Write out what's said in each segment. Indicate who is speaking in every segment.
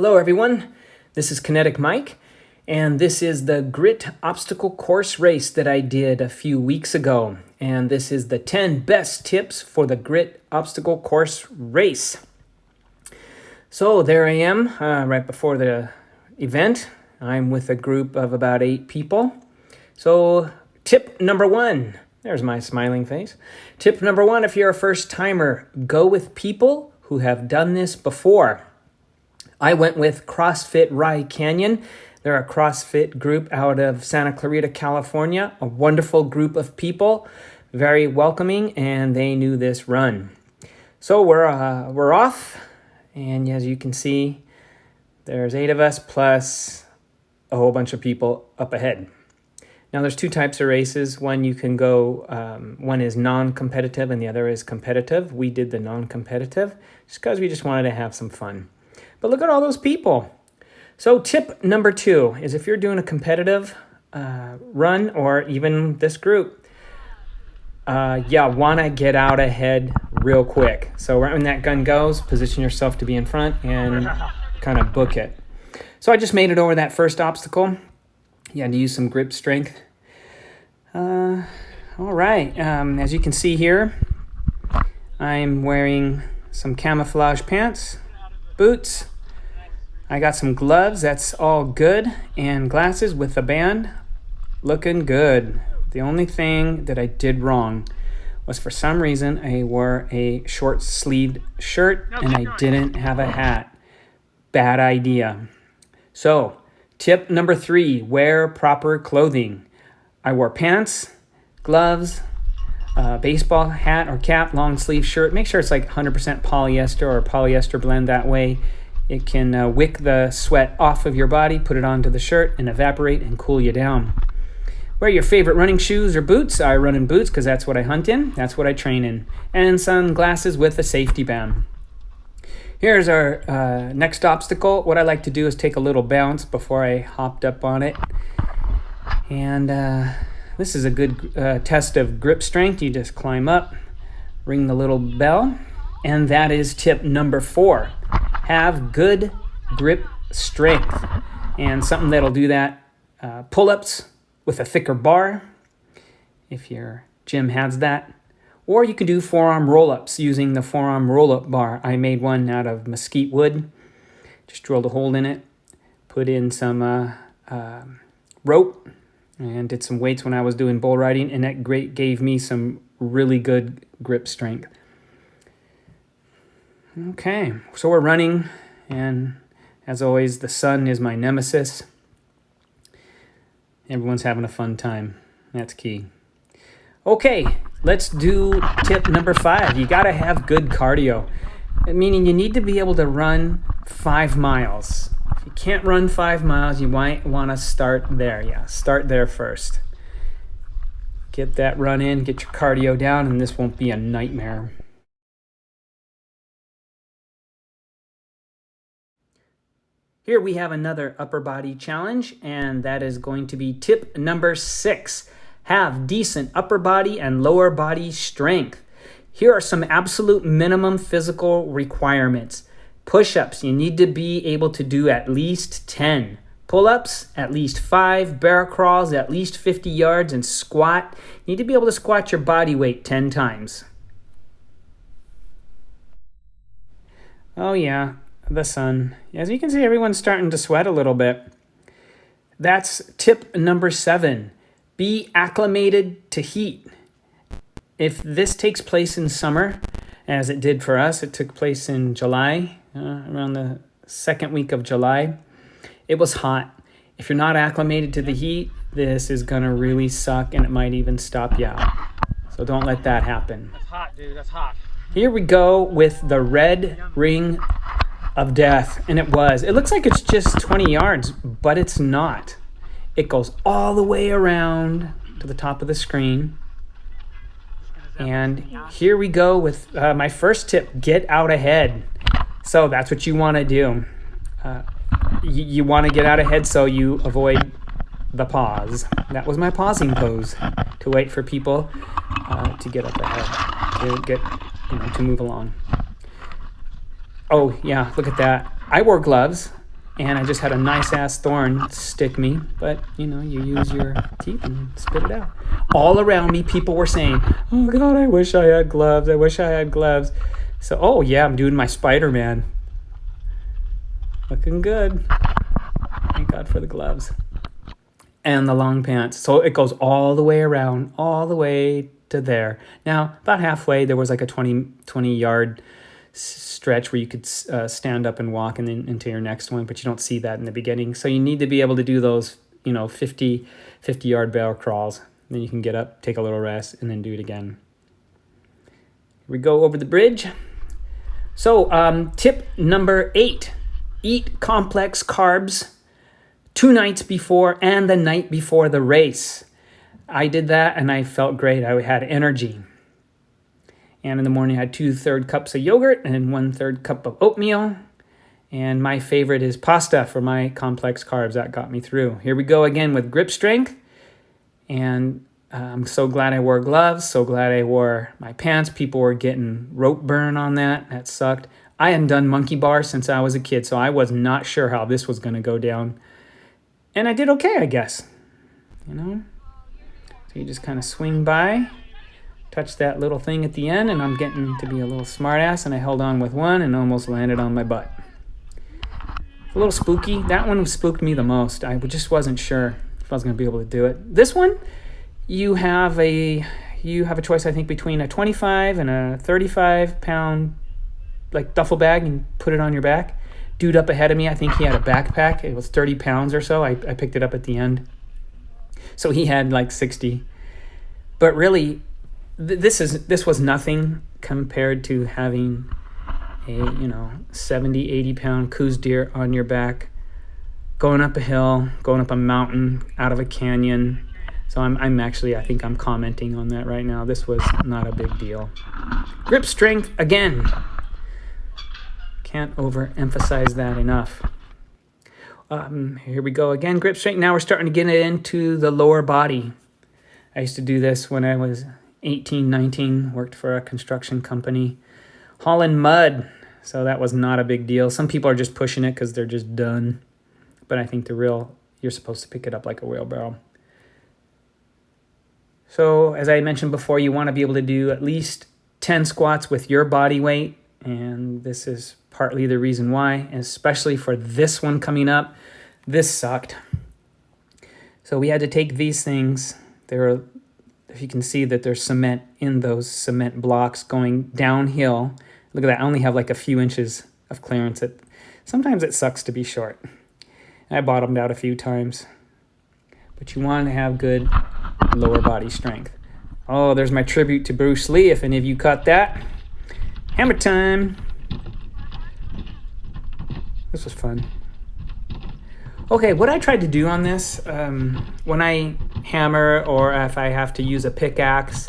Speaker 1: Hello everyone, this is Kinetic Mike, and this is the Grit Obstacle Course race that I did a few weeks ago. And this is the 10 best tips for the Grit Obstacle Course race. So there I am, right before the event. I'm with a group of about 8 people. So tip number 1, there's my smiling face. Tip number 1, if you're a first timer, go with people who have done this before. I went with CrossFit Rye Canyon. They're a CrossFit group out of Santa Clarita, California. A wonderful group of people, very welcoming, and they knew this run. So we're off, and as you can see, there's 8 of us plus a whole bunch of people up ahead. Now there's 2 types of races. One you can go, one is non-competitive and the other is competitive. We did the non-competitive just because we just wanted to have some fun. But look at all those people. So tip number 2 is if you're doing a competitive run or even this group, want to get out ahead real quick. So right when that gun goes, position yourself to be in front and kind of book it. So I just made it over that first obstacle. You had to use some grip strength. All right, as you can see here, I'm wearing some camouflage pants, boots. I got some gloves, that's all good, and glasses with a band, looking good. The only thing that I did wrong was for some reason I wore a short-sleeved shirt and I didn't have a hat. Bad idea. So, tip number 3, wear proper clothing. I wore pants, gloves, baseball hat or cap, long sleeve shirt. Make sure it's like 100% polyester or polyester blend. That way it can wick the sweat off of your body, put it onto the shirt and evaporate and cool you down. Wear your favorite running shoes or boots. I run in boots because that's what I hunt in. That's what I train in. And sunglasses with a safety band. Here's our next obstacle. What I like to do is take a little bounce before I hopped up on it. And this is a good test of grip strength. You just climb up, ring the little bell, and that is tip number 4. Have good grip strength. And something that'll do that, pull-ups with a thicker bar, if your gym has that. Or you can do forearm roll-ups using the forearm roll-up bar. I made one out of mesquite wood. Just drilled a hole in it, put in some rope, and did some weights when I was doing bull riding, and that gave me some really good grip strength. Okay, so we're running, and as always, the sun is my nemesis. Everyone's having a fun time. That's key. Okay, let's do tip number 5. You got to have good cardio, meaning you need to be able to run 5 miles. If you can't run 5 miles, you might want to start there. Yeah, start there first. Get that run in, get your cardio down, and this won't be a nightmare. Here we have another upper body challenge, and that is going to be tip number 6. Have decent upper body and lower body strength. Here are some absolute minimum physical requirements. Push-ups, you need to be able to do at least 10. Pull-ups, at least 5. Bear crawls, at least 50 yards. And squat, you need to be able to squat your body weight 10 times. Oh yeah, the sun. As you can see, everyone's starting to sweat a little bit. That's tip number 7. Be acclimated to heat. If this takes place in summer, as it did for us, it took place in July, around the second week of July. It was hot. If you're not acclimated to the heat, this is going to really suck, and it might even stop you out. So don't let that happen.
Speaker 2: That's hot, dude. That's hot.
Speaker 1: Here we go with the red ring of death, and it was. It looks like it's just 20 yards, but it's not. It goes all the way around to the top of the screen. And here we go with my first tip, get out ahead. So that's what you want to do. You want to get out ahead so you avoid the pause. That was my pausing pose, to wait for people to get up ahead, to move along. Oh yeah, look at that. I wore gloves. and I just had a nice ass thorn stick me. But you know, you use your teeth and spit it out. All around me, people were saying, "Oh God, I wish I had gloves. I wish I had gloves." So, oh yeah, I'm doing my Spider-Man. Looking good. Thank God for the gloves and the long pants. So it goes all the way around, all the way to there. Now, about halfway, there was like a 20 yard stretch where you could stand up and walk and then into your next one, but you don't see that in the beginning. So you need to be able to do those, 50 yard barrel crawls. Then you can get up, take a little rest, and then do it again. We go over the bridge. So tip number 8, eat complex carbs 2 nights before and the night before the race. I did that and I felt great. I had energy. And in the morning, I had 2/3 cups of yogurt and 1/3 cup of oatmeal. And my favorite is pasta for my complex carbs. That got me through. Here we go again with grip strength. And I'm so glad I wore gloves. So glad I wore my pants. People were getting rope burn on that. That sucked. I hadn't done monkey bars since I was a kid, so I was not sure how this was going to go down. And I did okay, I guess. So you just kind of swing by, touch that little thing at the end, and I'm getting to be a little smartass, and I held on with one and almost landed on my butt. A little spooky. That one spooked me the most. I just wasn't sure if I was going to be able to do it. This one, you have a choice, I think, between a 25 and a 35 pound like duffel bag and put it on your back. Dude up ahead of me, I think he had a backpack. It was 30 pounds or so. I picked it up at the end. So he had like 60. But really, this was nothing compared to having a 70, 80 pound Coues deer on your back, going up a hill, going up a mountain, out of a canyon. So I think I'm commenting on that right now. This was not a big deal. Grip strength again. Can't overemphasize that enough. Here we go again. Grip strength. Now we're starting to get into the lower body. I used to do this when I was 18, 19, worked for a construction company, hauling mud. So that was not a big deal. Some people are just pushing it because they're just done. But I think you're supposed to pick it up like a wheelbarrow. So as I mentioned before, you want to be able to do at least 10 squats with your body weight. And this is partly the reason why, especially for this one coming up. This sucked. So we had to take these things. If you can see that there's cement in those cement blocks going downhill. Look at that. I only have like a few inches of clearance. Sometimes it sucks to be short. I bottomed out a few times. But you want to have good lower body strength. Oh, there's my tribute to Bruce Lee. If any of you caught that. Hammer time. This was fun. Okay, what I tried to do on this, when I hammer or if I have to use a pickaxe,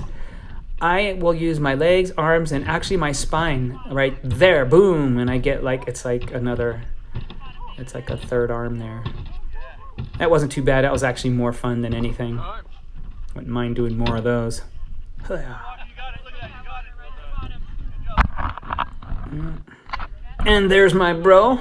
Speaker 1: I will use my legs, arms, and actually my spine right there. Boom. And I get it's like a third arm there. That wasn't too bad. That was actually more fun than anything. Wouldn't mind doing more of those. And there's my bro.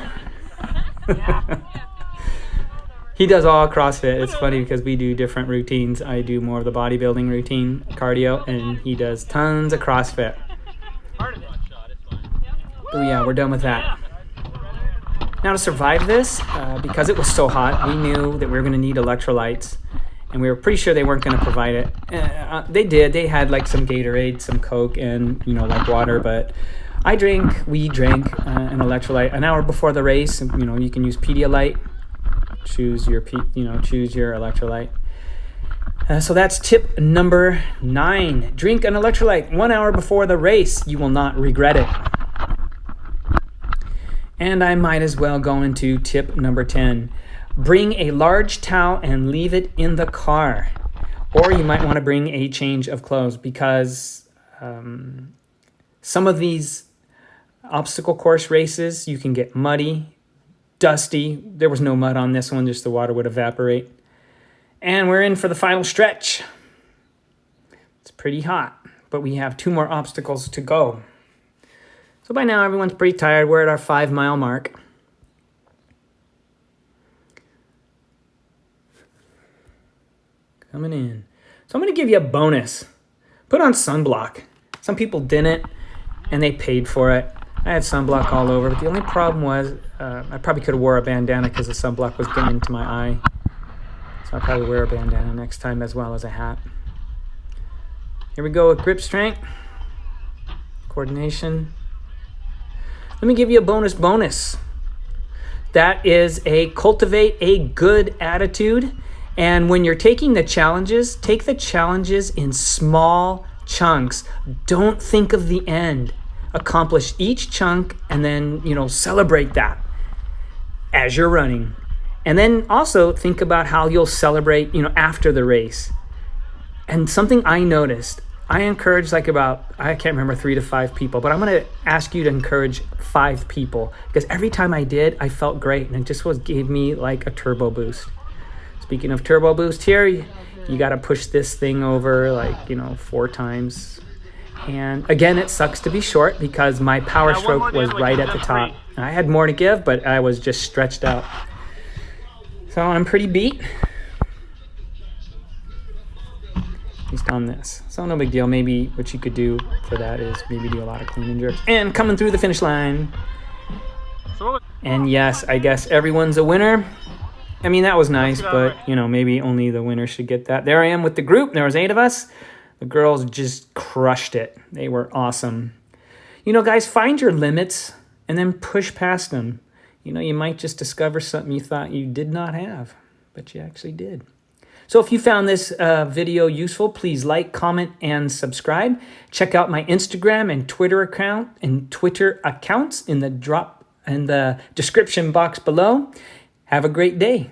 Speaker 1: He does all CrossFit. It's funny because we do different routines. I do more of the bodybuilding routine, cardio, and he does tons of CrossFit. Oh yeah, we're done with that. Now to survive this, because it was so hot, we knew that we were going to need electrolytes, and we were pretty sure they weren't going to provide it. They did. They had like some Gatorade, some Coke, and like water, but we drank an electrolyte an hour before the race. You can use Pedialyte. Choose your electrolyte. So that's tip number 9. Drink an electrolyte 1 hour before the race. You will not regret it. And I might as well go into tip number 10. Bring a large towel and leave it in the car. Or you might want to bring a change of clothes because some of these obstacle course races, you can get muddy, dusty. There was no mud on this one, just the water would evaporate. And we're in for the final stretch. It's pretty hot, but we have 2 more obstacles to go. So by now, everyone's pretty tired. We're at our 5-mile mark. coming in. So I'm going to give you a bonus. Put on sunblock. Some people didn't, and they paid for it. I had sunblock all over, but the only problem was I probably could have wore a bandana because the sunblock was getting into my eye. So I'll probably wear a bandana next time as well as a hat. Here we go with grip strength, coordination. Let me give you a bonus. That is a cultivate a good attitude. And when you're taking the challenges, take the challenges in small chunks. Don't think of the end. Accomplish each chunk and then, celebrate that as you're running. And then also think about how you'll celebrate, after the race. And something I noticed, I encouraged I can't remember, 3 to 5 people, but I'm going to ask you to encourage 5 people because every time I did, I felt great and it just gave me like a turbo boost. Speaking of turbo boost here, you got to push this thing over 4 times. And again, it sucks to be short because my power stroke was right at the top. I had more to give, but I was just stretched out. So I'm pretty beat. At least on this. So no big deal. Maybe what you could do for that is maybe do a lot of clean and jerks. And coming through the finish line. And yes, I guess everyone's a winner. I mean, that was nice, but, maybe only the winner should get that. There I am with the group. There was 8 of us. The girls just crushed it. They were awesome. Guys, find your limits and then push past them. You might just discover something you thought you did not have, but you actually did. So if you found this video useful, please like, comment, and subscribe. Check out my Instagram and Twitter accounts in the description box below. Have a great day.